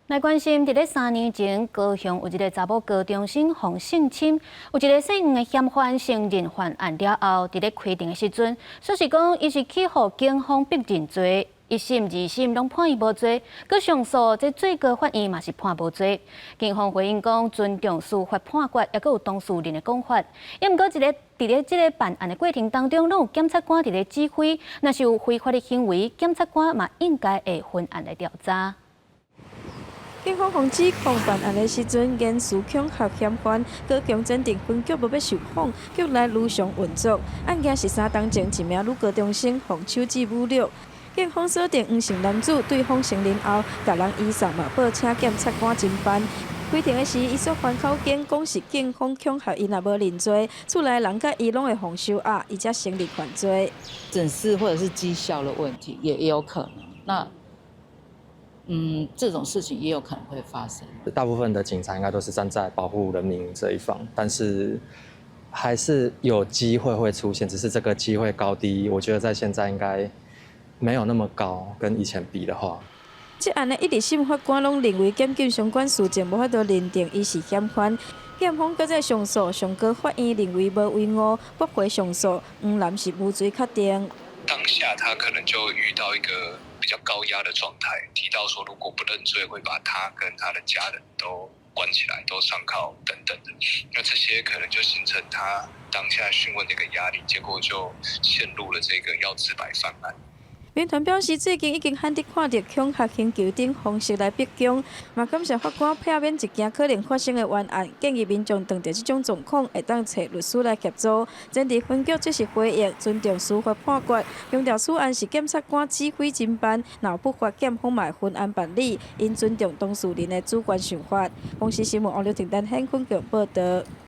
来关心，伫咧3年前，高雄有一个查某高中生犯性侵，有一个姓黄的嫌犯承认犯案了后，伫咧开庭的时阵，说是讲伊是去互警方逼认罪，一审、二审拢判伊无罪，佮上诉这最高法院嘛是判无罪。警方回应讲尊重司法判决，也佮有当事人的讲法。也毋过伫咧这个办案的过程当中，拢有检察官伫咧指挥，若是有非法的行为，检察官嘛应该会分案来调查。警方防止狂办案的时阵，严肃恐吓嫌犯，高雄镇定分局无要受访，局内如常运作。案件是3天前一名女高中生防手指侮辱，警方锁定黄姓男子，对方承认后，甲人移送嘛报请检察官侦办。开庭的时，伊说反口供，讲是警方恐吓伊，若无认罪，厝内人甲伊拢会防收押，伊才成立犯罪。诊室或者是绩效的问题，也有可能。那这种事情也有可能会发生。大部分的警察应该都是站在保护人民这一方，但是还是有机会会出现，只是这个机会高低，我觉得在现在应该没有那么高，跟以前比的话。这案的一审法官拢认为检警相关事情无法度认定伊是嫌犯，检方搁再上诉，上高法院认为无违误，驳回上诉，黄男是无罪确定。当下他可能就遇到一个比较高压的状态，提到说如果不认罪，会把他跟他的家人都关起来，都上铐等等的。那这些可能就形成他当下讯问的一个压力，结果就陷入了这个要自白犯案。民团表示，最近已经罕得看到恐吓刑求等方式来逼供，嘛感谢法官避免一件可能发生的冤案，建议民众遇到这种状况，会当找律师来协助。检察分局即是回应，尊重司法判决，强调此案是检察官指挥侦办，若不法检方嘛分案办理，应尊重当事人的主观想法。公司新闻王刘婷丹、hen坤局报道。